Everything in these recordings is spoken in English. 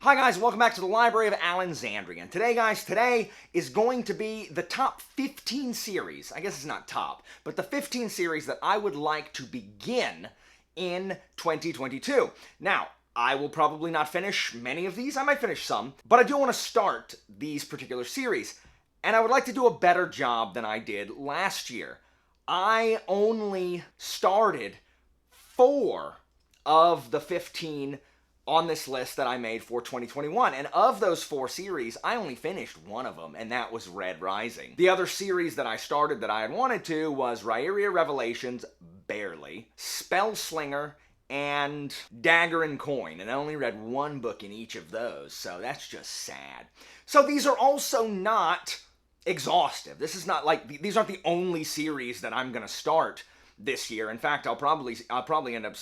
Hi guys, welcome back to the Library of Alexandria. And today guys, today is going to be the top 15 series. I guess it's not top, but the 15 series that I would like to begin in 2022. Now, I will probably not finish many of these. I might finish some, but I do want to start these particular series. And I would like to do a better job than I did last year. I only started 4 of the 15 on this list that I made for 2021. And of those 4 series, I only finished one of them, and that was Red Rising. The other series that I started that I had wanted to was Rhaeria Revelations, barely, Spellslinger, and Dagger and Coin, and I only read one book in each of those, so that's just sad. So these are also not exhaustive. This is not like, these aren't the only series that I'm gonna start this year. In fact, I'll probably end up,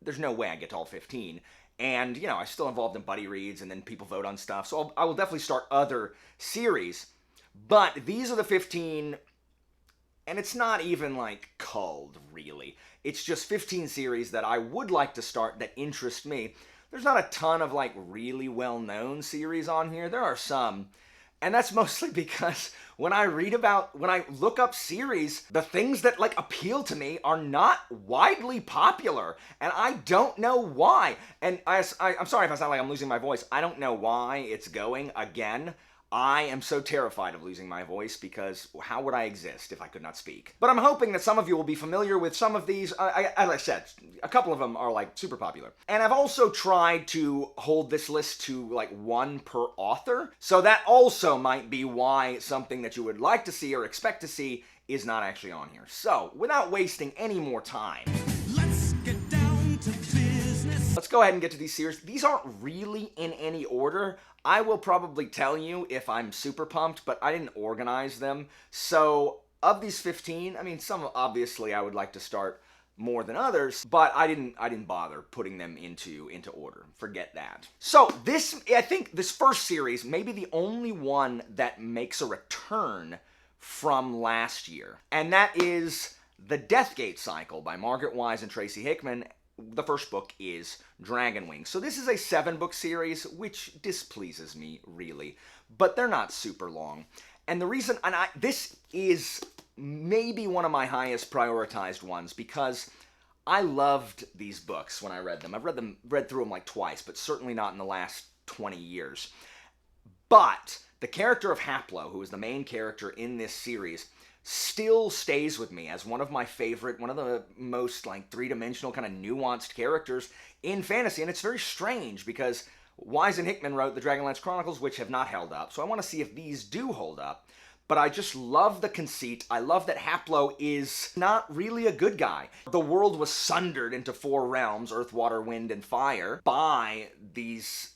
there's no way I get to all 15. And, I'm still involved in buddy reads, and then people vote on stuff. So I will definitely start other series. But these are the 15, and it's not even, culled, really. It's just 15 series that I would like to start that interest me. There's not a ton of, really well-known series on here. There are some. And that's mostly because when I look up series, the things that appeal to me are not widely popular, and I don't know why. And I'm sorry if I sound like I'm losing my voice. I don't know why it's going again. I am so terrified of losing my voice because how would I exist if I could not speak? But I'm hoping that some of you will be familiar with some of these. As I said, a couple of them are super popular. And I've also tried to hold this list to one per author. So that also might be why something that you would like to see or expect to see is not actually on here. So without wasting any more time, let's go ahead and get to these series. These aren't really in any order. I will probably tell you if I'm super pumped, but I didn't organize them. So of these 15, some obviously I would like to start more than others, but I didn't bother putting them into order. Forget that. So I think this first series may be the only one that makes a return from last year, and that is the Deathgate Cycle by Margaret Wise and Tracy Hickman. The first book is Dragonwings. So this is a 7-book series, which displeases me, really. But they're not super long. And the reason, this is maybe one of my highest prioritized ones, because I loved these books when I read them. I've read through them twice, but certainly not in the last 20 years. But the character of Haplo, who is the main character in this series, still stays with me as one of my favorite, one of the most three-dimensional kind of nuanced characters in fantasy. And it's very strange because Wise and Hickman wrote the Dragonlance Chronicles, which have not held up. So I want to see if these do hold up. But I just love the conceit. I love that Haplo is not really a good guy. The world was sundered into 4 realms, earth, water, wind, and fire, by these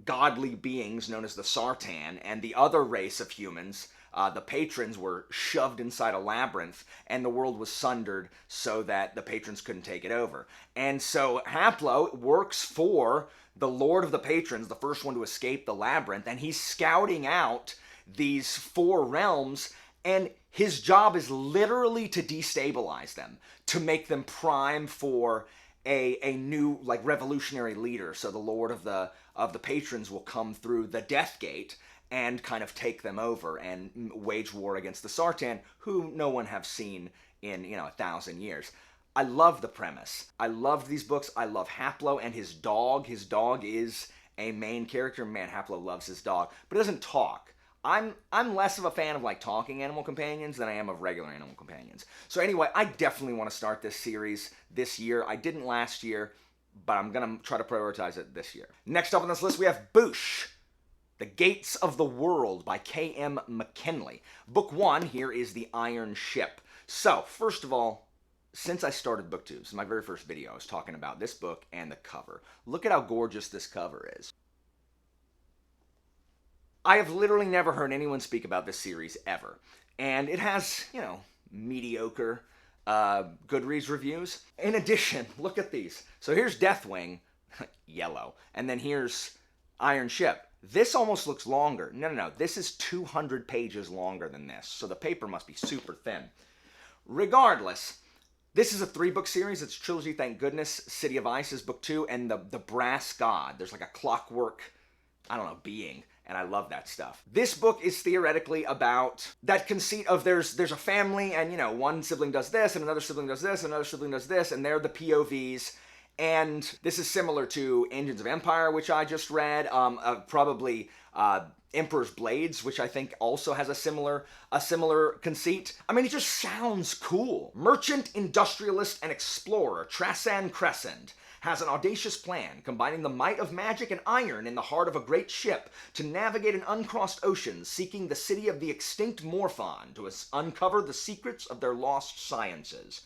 godly beings known as the Sartan, and the other race of humans, the patrons, were shoved inside a labyrinth, and the world was sundered so that the patrons couldn't take it over. And so Haplo works for the Lord of the Patrons, the first one to escape the labyrinth, and he's scouting out these 4 realms, and his job is literally to destabilize them, to make them prime for a new revolutionary leader. So the Lord of the Patrons will come through the Death Gate and kind of take them over and wage war against the Sartan, who no one have seen in 1,000 years. I love the premise. I love these books. I love Haplo and his dog. His dog is a main character. Man, Haplo loves his dog, but he doesn't talk. I'm less of a fan of talking animal companions than I am of regular animal companions. So anyway, I definitely want to start this series this year. I didn't last year, but I'm gonna try to prioritize it this year. Next up on this list, we have Boosh, The Gates of the World by K.M. McKinley. Book 1 here is The Iron Ship. So, first of all, since I started book 2, this is my very first video, I was talking about this book and the cover. Look at how gorgeous this cover is. I have literally never heard anyone speak about this series ever. And it has, mediocre Goodreads reviews. In addition, look at these. So here's Deathwing, yellow, and then here's Iron Ship. This almost looks longer. No. This is 200 pages longer than this, so the paper must be super thin. Regardless, This is a 3-book series. It's a trilogy, thank goodness. City of Ice is book 2, and the Brass God. There's like a clockwork, I don't know, being, and I love that stuff. This book is theoretically about that conceit of there's a family, and, you know, one sibling does this, and another sibling does this, and another sibling does this, and they're the POVs. And this is similar to Engines of Empire, which I just read, probably Emperor's Blades, which I think also has a similar conceit. I mean, it just sounds cool. Merchant, industrialist, and explorer Trassan Crescent has an audacious plan, combining the might of magic and iron in the heart of a great ship to navigate an uncrossed ocean, seeking the city of the extinct Morphon to uncover the secrets of their lost sciences.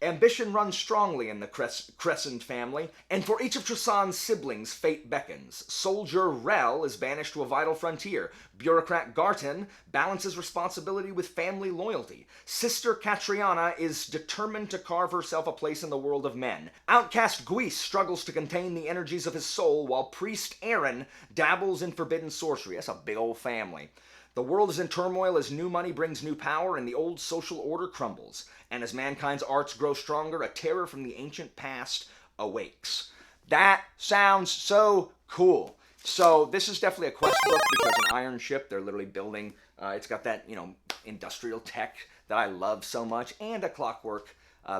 Ambition runs strongly in the Crescent family, and for each of Trassan's siblings, fate beckons. Soldier Rel is banished to a vital frontier. Bureaucrat Garten balances responsibility with family loyalty. Sister Catriana is determined to carve herself a place in the world of men. Outcast Guis struggles to contain the energies of his soul, while priest Aaron dabbles in forbidden sorcery. That's a big old family. The world is in turmoil as new money brings new power and the old social order crumbles. And as mankind's arts grow stronger, a terror from the ancient past awakes. That sounds so cool. So this is definitely a quest book because an iron ship, they're literally building, it's got that, you know, industrial tech that I love so much, and a clockwork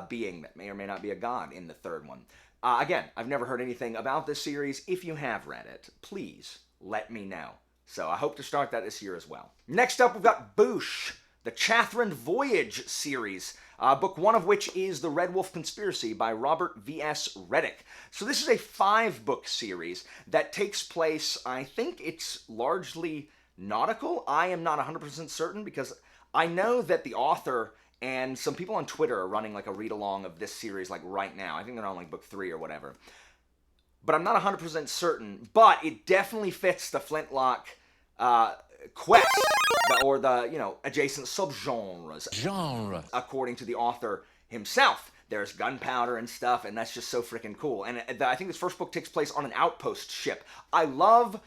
being that may or may not be a god in the third one. Again, I've never heard anything about this series. If you have read it, please let me know. So I hope to start that this year as well. Next up, we've got Boosh, the Chathrand Voyage series, book 1 of which is The Red Wolf Conspiracy by Robert V.S. Reddick. So this is a 5-book series that takes place, I think it's largely nautical. I am not 100% certain because I know that the author and some people on Twitter are running like a read-along of this series like right now. I think they're on like book 3 or whatever. But I'm not 100% certain, but it definitely fits the Flintlock quest, or the, you know, adjacent subgenres. According to the author himself. There's gunpowder and stuff, and that's just so freaking cool. And I think this first book takes place on an outpost ship. I love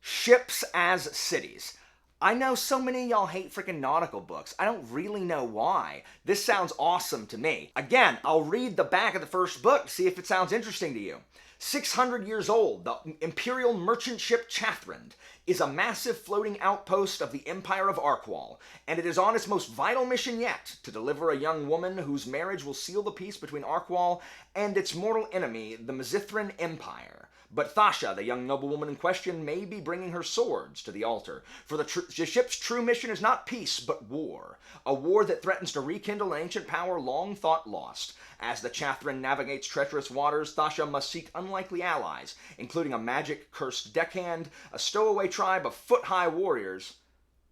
ships as cities. I know so many of y'all hate freaking nautical books. I don't really know why. This sounds awesome to me. Again, I'll read the back of the first book, see if it sounds interesting to you. 600 years old, the imperial merchant ship Chathrand is a massive floating outpost of the Empire of Arkwall, and it is on its most vital mission yet, to deliver a young woman whose marriage will seal the peace between Arkwall and its mortal enemy, the Mizithran Empire. But Thasha, the young noblewoman in question, may be bringing her swords to the altar, for the ship's true mission is not peace, but war. A war that threatens to rekindle an ancient power long thought lost. As the Chathrand navigates treacherous waters, Thasha must seek unlikely allies, including a magic-cursed deckhand, a stowaway tribe of foot-high warriors.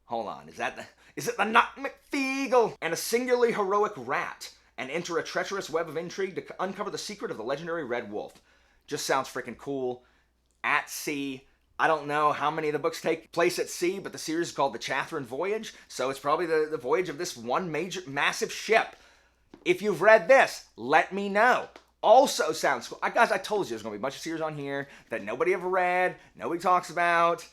Hold on, is it the Not McFeagle? And a singularly heroic rat, and enter a treacherous web of intrigue to uncover the secret of the legendary Red Wolf. Just sounds freaking cool. At sea. I don't know how many of the books take place at sea, but the series is called The Chathrand Voyage, so it's probably the voyage of this one massive ship. If you've read this, let me know. Also sounds cool. Guys, I told you there's going to be a bunch of series on here that nobody ever read, nobody talks about.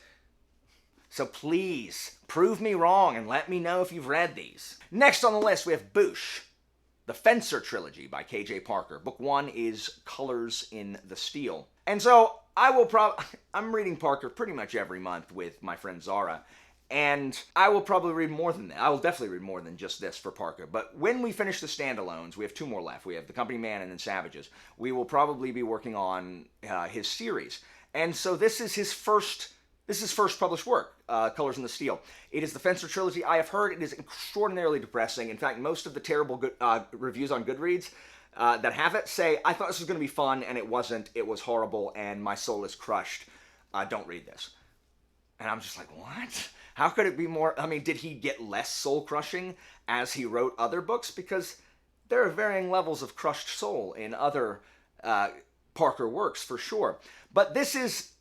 So please, prove me wrong and let me know if you've read these. Next on the list, we have Boosh, the Fencer Trilogy by K.J. Parker. Book 1 is Colors in the Steel. And so I'm reading Parker pretty much every month with my friend Zara, and I will probably read more than that. I will definitely read more than just this for Parker. But when we finish the standalones, we have 2 more left. We have The Company Man and then Savages. We will probably be working on his series. And so this is his first published work, Colors in the Steel. It is the Fencer Trilogy. I have heard it is extraordinarily depressing. In fact, most of the terrible reviews on Goodreads that have it say, I thought this was going to be fun, and it wasn't. It was horrible, and my soul is crushed. Don't read this. And I'm just like, what? How could it be more? I mean, did he get less soul-crushing as he wrote other books? Because there are varying levels of crushed soul in other Parker works, for sure. But this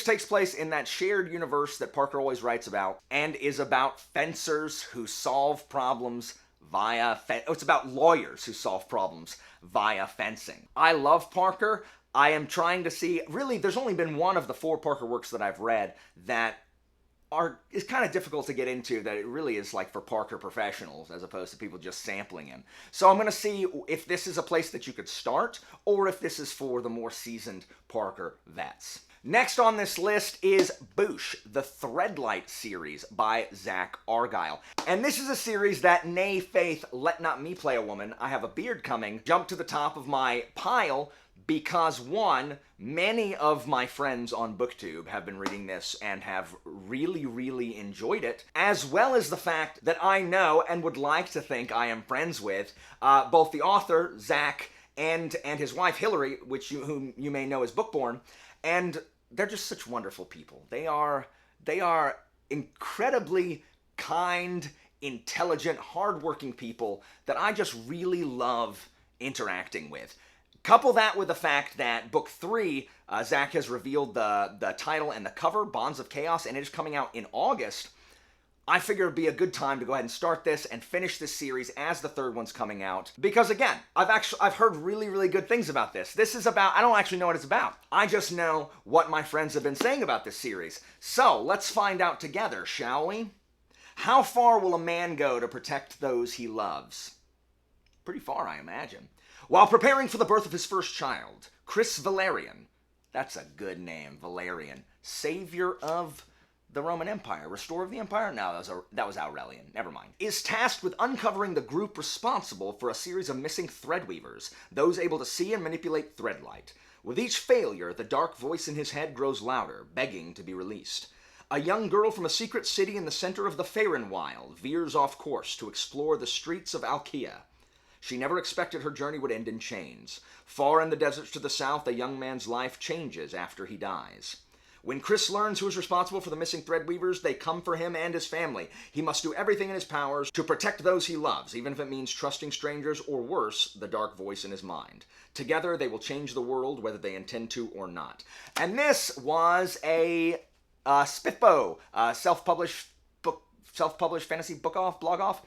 takes place in that shared universe that Parker always writes about, and is about fencers who solve problems via it's about lawyers who solve problems via fencing. I love Parker. I am trying to see, really, there's only been one of the 4 Parker works that I've read that is kind of difficult to get into, that it really is like for Parker professionals as opposed to people just sampling him. So I'm going to see if this is a place that you could start or if this is for the more seasoned Parker vets. Next on this list is Boosh, the Threadlight series by Zach Argyle. And this is a series that, nay faith, let not me play a woman, I have a beard coming, jumped to the top of my pile because, one, many of my friends on BookTube have been reading this and have really, really enjoyed it, as well as the fact that I know and would like to think I am friends with both the author, Zach, and his wife, Hillary, whom you may know as Bookborn, and they're just such wonderful people. They are incredibly kind, intelligent, hardworking people that I just really love interacting with. Couple that with the fact that book 3, Zach has revealed the title and the cover, Bonds of Chaos, and it is coming out in August. I figure it'd be a good time to go ahead and start this and finish this series as the third one's coming out. Because again, I've heard really, really good things about this. This is about, I don't actually know what it's about. I just know what my friends have been saying about this series. So let's find out together, shall we? How far will a man go to protect those he loves? Pretty far, I imagine. While preparing for the birth of his first child, Chris Valerian, that's a good name, Valerian, savior of the Roman Empire, restorer of the empire? No, that was Aurelian, never mind. Is tasked with uncovering the group responsible for a series of missing threadweavers, those able to see and manipulate threadlight. With each failure, the dark voice in his head grows louder, begging to be released. A young girl from a secret city in the center of the Faerun Wild veers off course to explore the streets of Alkia. She never expected her journey would end in chains. Far in the deserts to the south, a young man's life changes after he dies. When Chris learns who is responsible for the missing threadweavers, they come for him and his family. He must do everything in his powers to protect those he loves, even if it means trusting strangers or worse, the dark voice in his mind. Together, they will change the world, whether they intend to or not. And this was a Spiffbo, self-published fantasy blog off.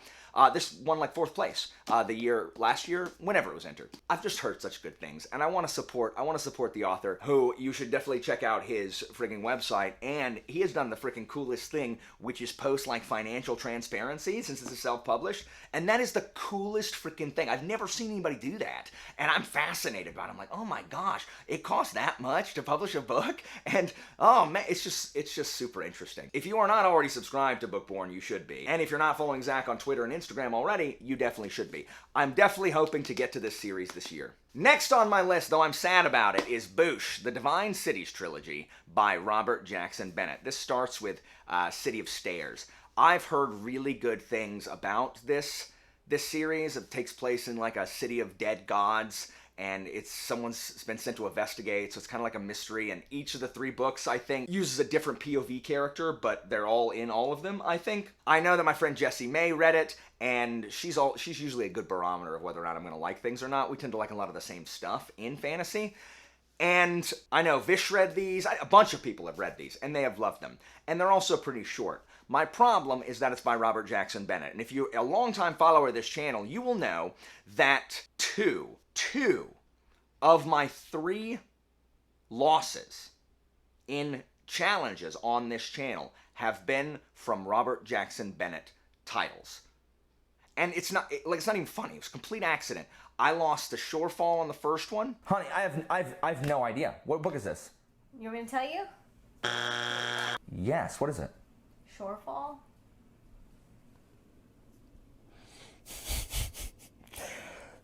This won like 4th place last year, whenever it was entered. I've just heard such good things, and I want to support the author, who you should definitely check out his friggin' website, and he has done the freaking coolest thing, which is post like financial transparency since this is self-published, and that is the coolest freaking thing. I've never seen anybody do that, and I'm fascinated by it. I'm like, oh my gosh, it costs that much to publish a book? And oh man, it's just super interesting. If you are not already subscribed to Bookborn, you should be. And if you're not following Zach on Twitter and Instagram already, you definitely should be. I'm definitely hoping to get to this series this year. Next on my list, though I'm sad about it, is Boosh, the Divine Cities trilogy by Robert Jackson Bennett. This starts with City of Stairs. I've heard really good things about this series. It takes place in like a city of dead gods, and someone's been sent to investigate, so it's kind of like a mystery, and each of the 3 books, I think, uses a different POV character, but they're all in all of them, I think. I know that my friend Jessie May read it, and she's usually a good barometer of whether or not I'm going to like things or not. We tend to like a lot of the same stuff in fantasy. And I know Vish read these, a bunch of people have read these, and they have loved them. And they're also pretty short. My problem is that it's by Robert Jackson Bennett. And if you're a longtime follower of this channel, you will know that two of my 3 losses in challenges on this channel have been from Robert Jackson Bennett titles. And it's not even funny. It was a complete accident. I lost to Shorefall on the first one. Honey, I have no idea. What book is this? You want me to tell you? Yes, what is it? Shorefall?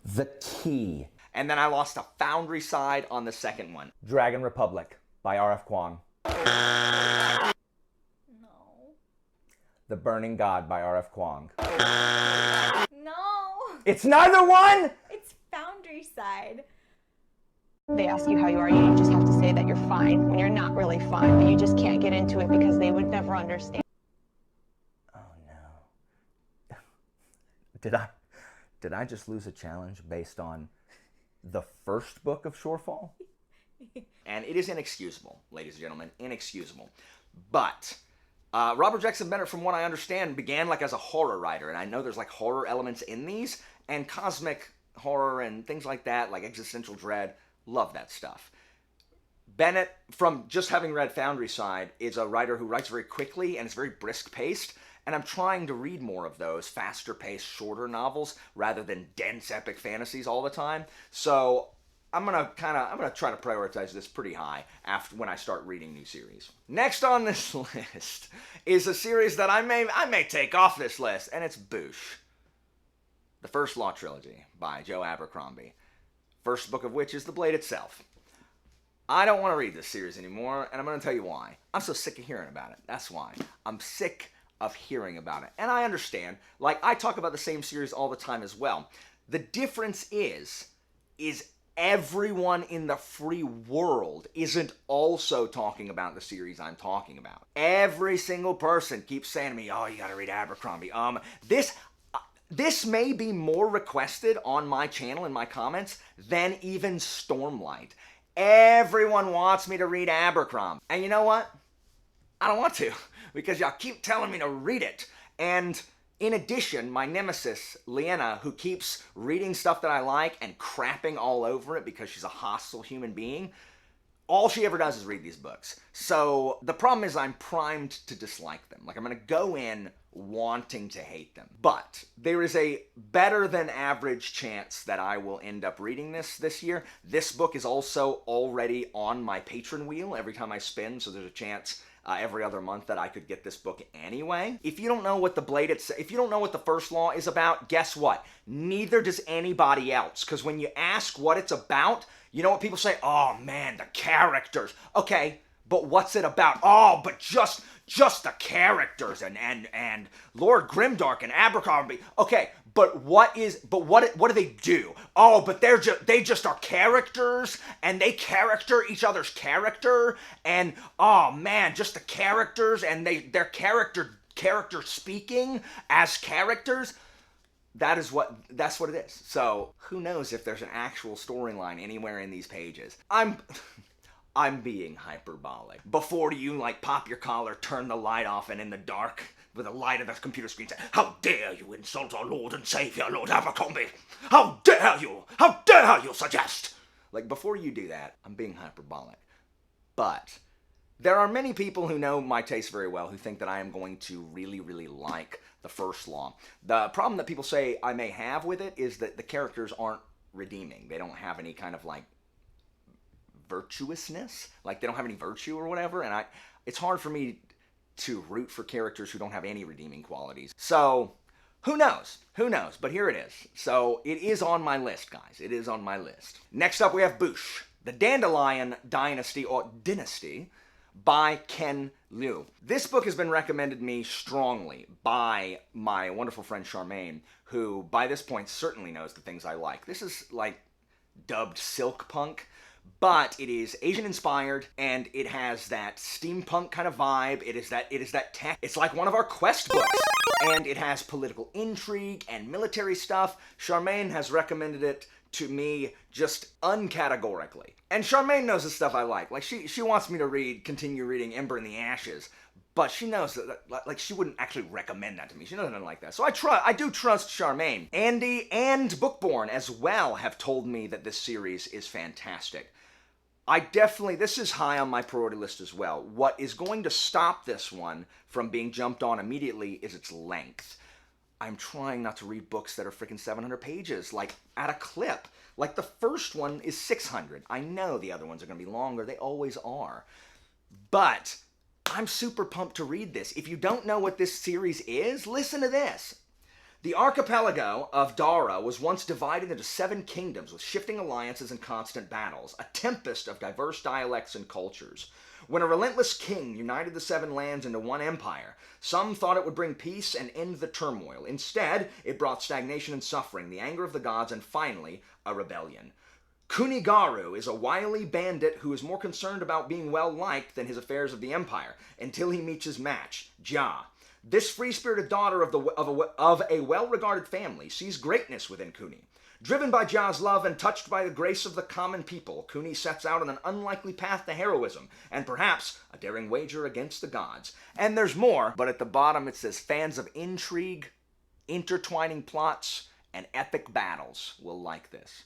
The Key. And then I lost to Foundry Side on the second one. Dragon Republic by R.F. Kuang. No. The Burning God by R.F. Kuang. No. It's neither one! It's Foundry Side. They ask you how you are, you just have to say that you're fine when you're not really fine, but you just can't get into it because they would never understand. Oh no. Did I just lose a challenge based on the first book of Shorefall? And it is inexcusable, ladies and gentlemen, inexcusable. But Robert Jackson Bennett, from what I understand, began like as a horror writer, and I know there's like horror elements in these, and cosmic horror and things like that, like existential dread. Love that stuff. Bennett, from just having read Foundry Side, is a writer who writes very quickly and is very brisk paced. And I'm trying to read more of those faster paced, shorter novels rather than dense epic fantasies all the time. So I'm gonna try to prioritize this pretty high when I start reading new series. Next on this list is a series that I may take off this list, and it's Boosh. The First Law Trilogy by Joe Abercrombie. First book of which is The Blade itself. I don't want to read this series anymore, and I'm going to tell you why. I'm so sick of hearing about it. That's why. I'm sick of hearing about it. And I understand. Like, I talk about the same series all the time as well. The difference is everyone in the free world isn't also talking about the series I'm talking about. Every single person keeps saying to me, oh, you gotta read Abercrombie. This may be more requested on my channel in my comments than even Stormlight. Everyone wants me to read Abercrombie. And you know what? I don't want to, because y'all keep telling me to read it. And in addition, my nemesis, Liena, who keeps reading stuff that I like and crapping all over it because she's a hostile human being, all she ever does is read these books. So the problem is I'm primed to dislike them. Like, I'm going to go in wanting to hate them. But there is a better than average chance that I will end up reading this year. This book is also already on my patron wheel every time I spin, so there's a chance every other month that I could get this book anyway. If you don't know what if you don't know what the First Law is about, guess what? Neither does anybody else. Because when you ask what it's about, you know what people say? Oh man, the characters. Okay, but what's it about? Oh, but just the characters and Lord Grimdark and Abercrombie. Okay, but what do they do? Oh, but they just are characters, and they character each other's character, and oh man, just the characters, and their character speaking as characters. That's what it is. So who knows if there's an actual storyline anywhere in these pages. I'm being hyperbolic. Before you, like, pop your collar, turn the light off, and in the dark, with the light of the computer screen, say, how dare you insult our Lord and Savior, Lord Abercrombie? How dare you? How dare you suggest? Like, before you do that, I'm being hyperbolic. But there are many people who know my taste very well who think that I am going to really, really like the First Law. The problem that people say I may have with it is that the characters aren't redeeming. They don't have any kind of, like, virtuousness, like they don't have any virtue or whatever, and it's hard for me to root for characters who don't have any redeeming qualities. So who knows, but here it is. So it is on my list, guys. It is on my list. Next up we have Boosh, the Dandelion Dynasty or Dynasty by Ken Liu. This book has been recommended me strongly by my wonderful friend Charmaine, who by this point certainly knows the things I like. This is like dubbed silk punk, but it is Asian inspired, and it has that steampunk kind of vibe. It is that tech. It's like one of our quest books, and it has political intrigue and military stuff. Charmaine has recommended it to me just uncategorically. And Charmaine knows the stuff I like. Like, she wants me to continue reading Ember in the Ashes, but she knows that, like, she wouldn't actually recommend that to me. She doesn't like that. So I do trust Charmaine. Andy and Bookborn as well have told me that this series is fantastic. This is high on my priority list as well. What is going to stop this one from being jumped on immediately is its length. I'm trying not to read books that are freaking 700 pages, like, at a clip. Like, the first one is 600. I know the other ones are going to be longer. They always are. But I'm super pumped to read this. If you don't know what this series is, listen to this. The archipelago of Dara was once divided into 7 kingdoms with shifting alliances and constant battles, a tempest of diverse dialects and cultures. When a relentless king united the 7 lands into one empire, some thought it would bring peace and end the turmoil. Instead, it brought stagnation and suffering, the anger of the gods, and finally, a rebellion. Kunigaru is a wily bandit who is more concerned about being well-liked than his affairs of the empire, until he meets his match, Ja. This free-spirited daughter of a well-regarded family sees greatness within Kuni. Driven by Ja's love and touched by the grace of the common people, Kuni sets out on an unlikely path to heroism, and perhaps a daring wager against the gods. And there's more, but at the bottom it says fans of intrigue, intertwining plots, and epic battles will like this.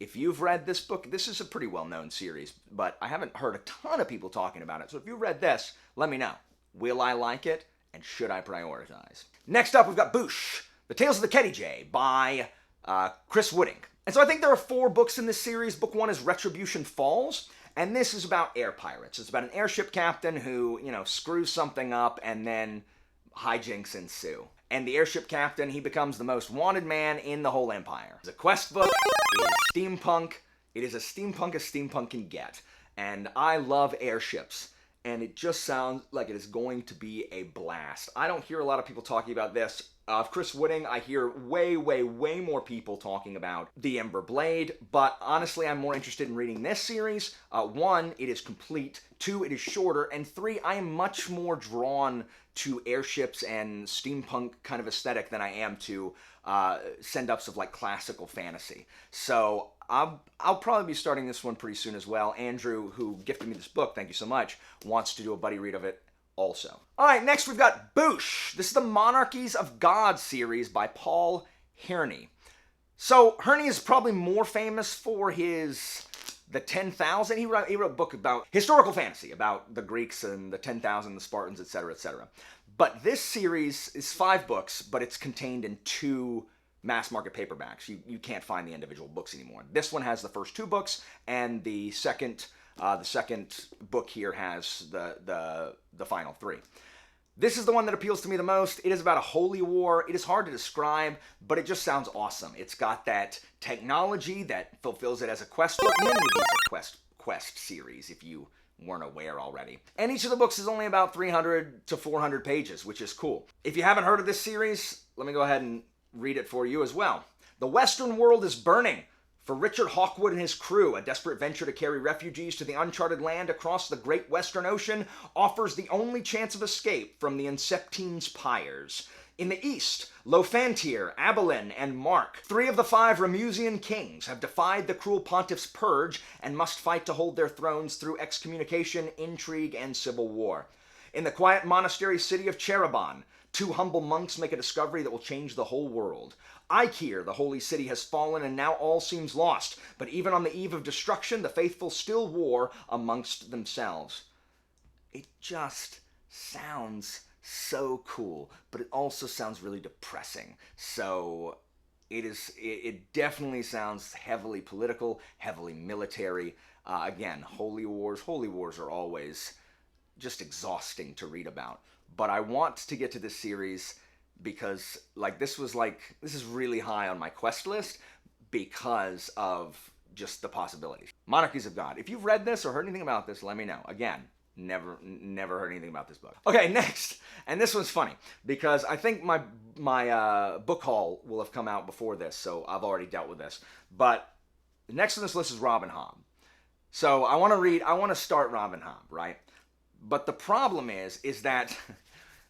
If you've read this book, this is a pretty well-known series, but I haven't heard a ton of people talking about it. So if you read this, let me know. Will I like it, and should I prioritize? Next up, we've got Boosh, The Tales of the Kedijay by Chris Wooding. And so I think there are 4 books in this series. Book 1 is Retribution Falls, and this is about air pirates. It's about an airship captain who, screws something up, and then hijinks ensue. And the airship captain, he becomes the most wanted man in the whole empire. It's a quest book. It is steampunk. It is as steampunk can get. And I love airships. And it just sounds like it is going to be a blast. I don't hear a lot of people talking about this. Chris Wooding, I hear way more people talking about The Ember Blade, but honestly, I'm more interested in reading this series. 1, it is complete. 2, it is shorter. And 3, I am much more drawn to airships and steampunk kind of aesthetic than I am to send-ups of like classical fantasy. So I'll probably be starting this one pretty soon as well. Andrew, who gifted me this book, thank you so much, wants to do a buddy read of it also. All right, next we've got Boosh. This is the Monarchies of God series by Paul Herney. So Herney is probably more famous for the 10,000. He wrote a book about historical fantasy, about the Greeks and the 10,000, the Spartans, etc., etc. But this series is 5 books, but it's contained in 2 mass market paperbacks. You can't find the individual books anymore. This one has the first 2 books, and the second book here has the final 3. This is the one that appeals to me the most. It is about a holy war. It is hard to describe, but it just sounds awesome. It's got that technology that fulfills it as a quest book. Many of these are quest series, if you weren't aware already. And each of the books is only about 300 to 400 pages, which is cool. If you haven't heard of this series, let me go ahead and read it for you as well. The Western world is burning. For Richard Hawkwood and his crew, a desperate venture to carry refugees to the uncharted land across the great Western Ocean offers the only chance of escape from the Inceptine's pyres. In the east, Lofantir, Abilene, and Mark, 3 of the 5 Remusian kings, have defied the cruel pontiff's purge and must fight to hold their thrones through excommunication, intrigue, and civil war. In the quiet monastery city of Cherabon, 2 humble monks make a discovery that will change the whole world. Ikir, the holy city, has fallen and now all seems lost, but even on the eve of destruction, the faithful still war amongst themselves. It just sounds so cool, but it also sounds really depressing. So it definitely sounds heavily political, heavily military. Again, holy wars are always just exhausting to read about. But I want to get to this series because this is really high on my quest list because of just the possibilities. Monarchies of God. If you've read this or heard anything about this, let me know. Again, never heard anything about this book. Okay, next. And this one's funny because I think my book haul will have come out before this, so I've already dealt with this. But next on this list is Robin Hobb. So I want to start Robin Hobb, right? But the problem is that,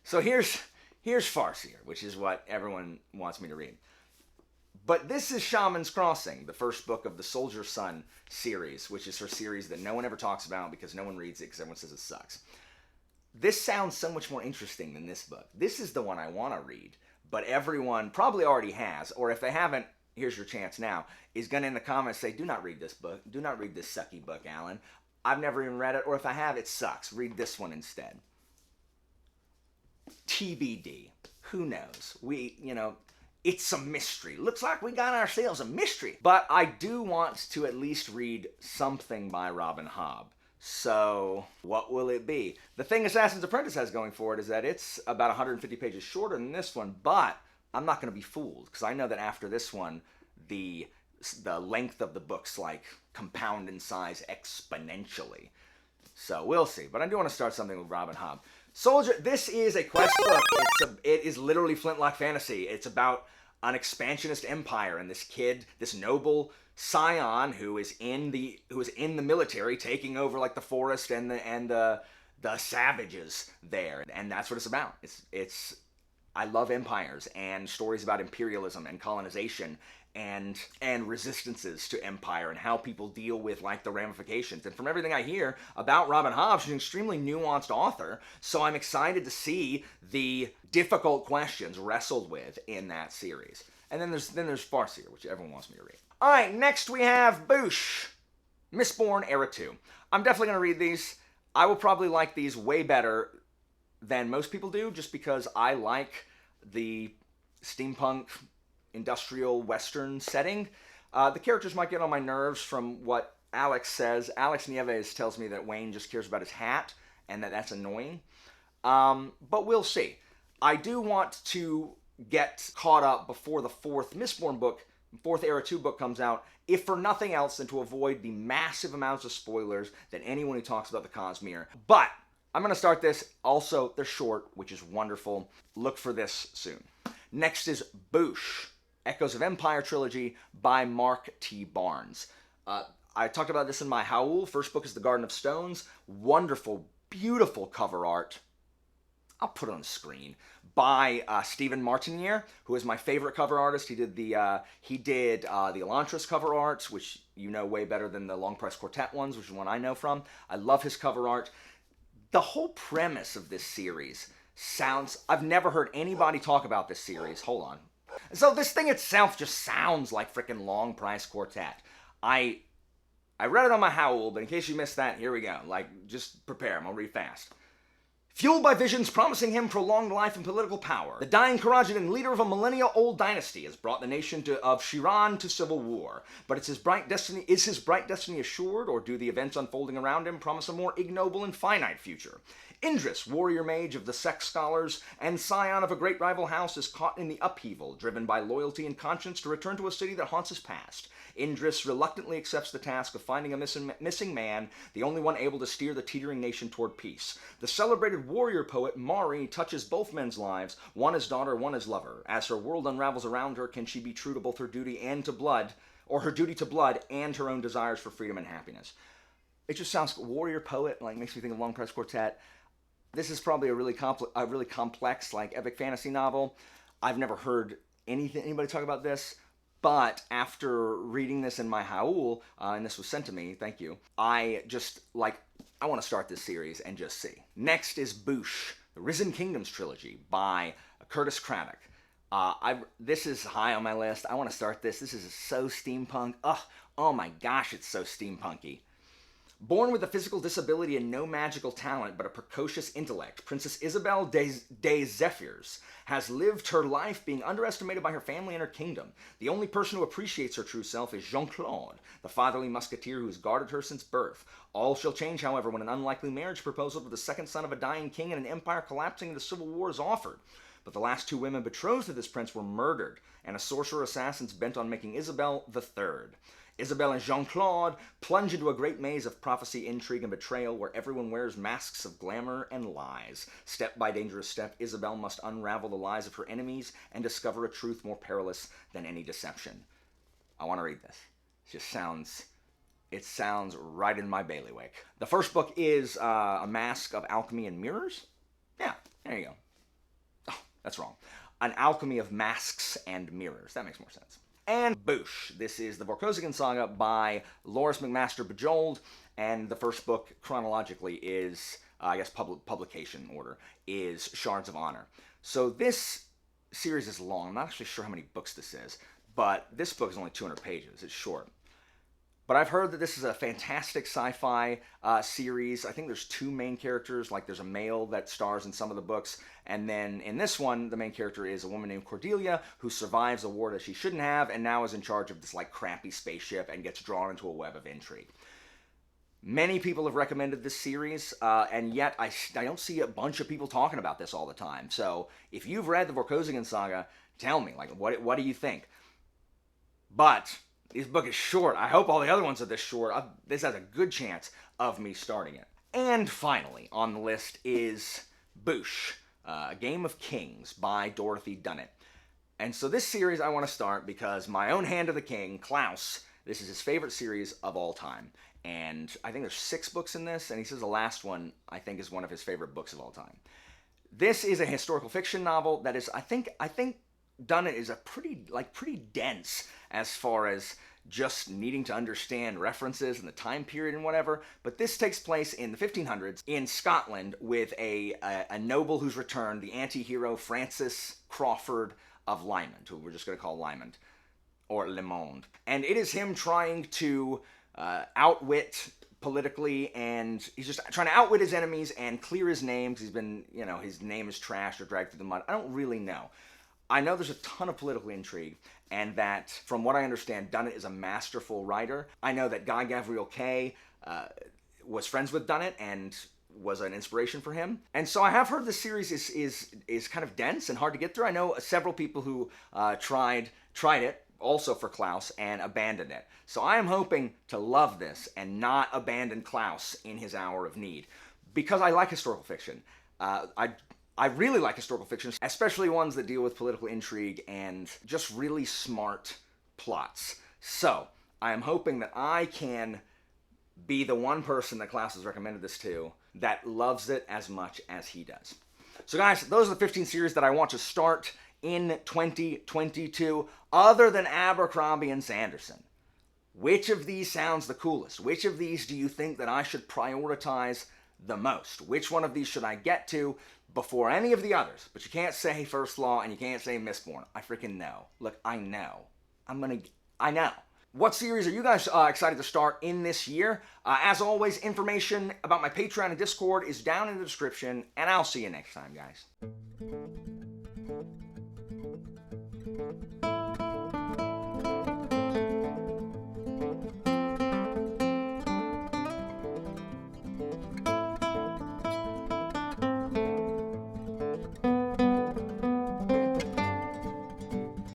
so here's Farseer, which is what everyone wants me to read. But this is Shaman's Crossing, the first book of the Soldier Sun series, which is her series that no one ever talks about because no one reads it because everyone says it sucks. This sounds so much more interesting than this book. This is the one I want to read, but everyone probably already has, or if they haven't, here's your chance now, is going to in the comments say, do not read this book. Do not read this sucky book, Alan. I've never even read it, or if I have, it sucks. Read this one instead. TBD. Who knows? It's a mystery. Looks like we got ourselves a mystery. But I do want to at least read something by Robin Hobb. So, what will it be? The thing Assassin's Apprentice has going for it is that it's about 150 pages shorter than this one, but I'm not going to be fooled, because I know that after this one, the length of the books compound in size exponentially. So we'll see. But I do want to start something with Robin Hobb. Soldier, this is a quest book. It is literally Flintlock fantasy. It's about an expansionist empire and this kid, this noble scion who is in the military, taking over the forest and the savages there, and that's what it's about. I love empires and stories about imperialism and colonization and resistances to empire and how people deal with the ramifications. And from everything I hear about Robin Hobb, she's an extremely nuanced author, so I'm excited to see the difficult questions wrestled with in that series. And then there's Farseer, which everyone wants me to read. All right, next we have Boosh, Mistborn Era 2. I'm definitely going to read these. I will probably like these way better than most people do, just because I like the steampunk, industrial, western setting. The characters might get on my nerves from what Alex says. Alex Nieves tells me that Wayne just cares about his hat, and that's annoying. But we'll see. I do want to get caught up before the fourth Mistborn book, fourth Era 2 book comes out, if for nothing else than to avoid the massive amounts of spoilers that anyone who talks about the Cosmere. But I'm going to start this. Also, they're short, which is wonderful. Look for this soon. Next is Boosh, Echoes of Empire trilogy by Mark T. Barnes. I talked about this in my Howl. First book is The Garden of Stones. Wonderful, beautiful cover art. I'll put it on the screen, by Stephen Martiniere, who is my favorite cover artist. He did the Elantris cover art, which you know way better than the Long Press Quartet ones, which is one I know from. I love his cover art. The whole premise of this series sounds... I've never heard anybody talk about this series. Hold on. So this thing itself just sounds like frickin' Long Press Quartet. I read it on my Howl, but in case you missed that, here we go. Just prepare. I'm gonna read fast. Fueled by visions promising him prolonged life and political power, the dying Karajinan, leader of a millennial-old dynasty, has brought the nation of Shiran to civil war. But is his bright destiny assured, or do the events unfolding around him promise a more ignoble and finite future? Indris, warrior mage of the Sex Scholars and scion of a great rival house, is caught in the upheaval, driven by loyalty and conscience to return to a city that haunts his past. Indris reluctantly accepts the task of finding a missing man, the only one able to steer the teetering nation toward peace. The celebrated warrior poet Mari touches both men's lives, one as daughter, one as lover. As her world unravels around her, can she be true to both her duty and to blood, or her duty to blood and her own desires for freedom and happiness? It just sounds warrior poet, makes me think of Long Press Quartet. This is probably a really complex, epic fantasy novel. I've never heard anybody talk about this. But after reading this in my Howl, and this was sent to me, thank you, I just, I want to start this series and just see. Next is Boosh, the Risen Kingdoms trilogy by Curtis Craddock. This is high on my list. I want to start this. This is so steampunk. Oh my gosh, it's so steampunky. Born with a physical disability and no magical talent, but a precocious intellect, Princess Isabel des Zephyrs has lived her life being underestimated by her family and her kingdom. The only person who appreciates her true self is Jean-Claude, the fatherly musketeer who has guarded her since birth. All shall change, however, when an unlikely marriage proposal to the second son of a dying king and an empire collapsing into civil war is offered. But the last two women betrothed to this prince were murdered, and a sorcerer assassin's bent on making Isabel the third. Isabel and Jean-Claude plunge into a great maze of prophecy, intrigue, and betrayal where everyone wears masks of glamour and lies. Step by dangerous step, Isabel must unravel the lies of her enemies and discover a truth more perilous than any deception. I want to read this. It sounds right in my bailiwick. The first book is A Mask of Alchemy and Mirrors. Yeah, there you go. Oh, that's wrong. An Alchemy of Masks and Mirrors. That makes more sense. And Boosh. This is the Vorkosigan saga by Loris McMaster Bejoled, and the first book chronologically is, publication order, is Shards of Honor. So this series is long. I'm not actually sure how many books this is, but this book is only 200 pages. It's short. But I've heard that this is a fantastic sci-fi series. I think there's two main characters. There's a male that stars in some of the books. And then in this one, the main character is a woman named Cordelia who survives a war that she shouldn't have and now is in charge of this crappy spaceship and gets drawn into a web of intrigue. Many people have recommended this series, and yet I don't see a bunch of people talking about this all the time. So if you've read the Vorkosigan saga, tell me, what do you think? But this book is short. I hope all the other ones are this short. This has a good chance of me starting it. And finally on the list is Boosh, A Game of Kings by Dorothy Dunnett. And so this series I want to start because my own Hand of the King, Klaus, this is his favorite series of all time. And I think there's 6 books in this, and he says the last one, I think, is one of his favorite books of all time. This is a historical fiction novel that is, I think Dunnett is pretty dense as far as just needing to understand references and the time period and whatever. But this takes place in the 1500s in Scotland with a noble who's returned, the anti-hero Francis Crawford of Lymond, who we're just going to call Lymond. or Le Monde. And it is him trying to outwit politically, and he's just trying to outwit his enemies and clear his name, because he's been, his name is trashed or dragged through the mud. I don't really know. I know there's a ton of political intrigue, and that, from what I understand, Dunnett is a masterful writer. I know that Guy Gavriel Kay was friends with Dunnett and was an inspiration for him. And so I have heard this series is kind of dense and hard to get through. I know several people who tried it, also for Klaus, and abandoned it. So I am hoping to love this and not abandon Klaus in his hour of need, because I like historical fiction. I really like historical fiction, especially ones that deal with political intrigue and just really smart plots. So I am hoping that I can be the one person that Klaus has recommended this to that loves it as much as he does. So guys, those are the 15 series that I want to start in 2022, other than Abercrombie and Sanderson. Which of these sounds the coolest? Which of these do you think that I should prioritize the most? Which one of these should I get to before any of the others? But you can't say First Law and you can't say Mistborn. I freaking know. Look, I know. I know. What series are you guys excited to start in this year? As always, information about my Patreon and Discord is down in the description, and I'll see you next time, guys.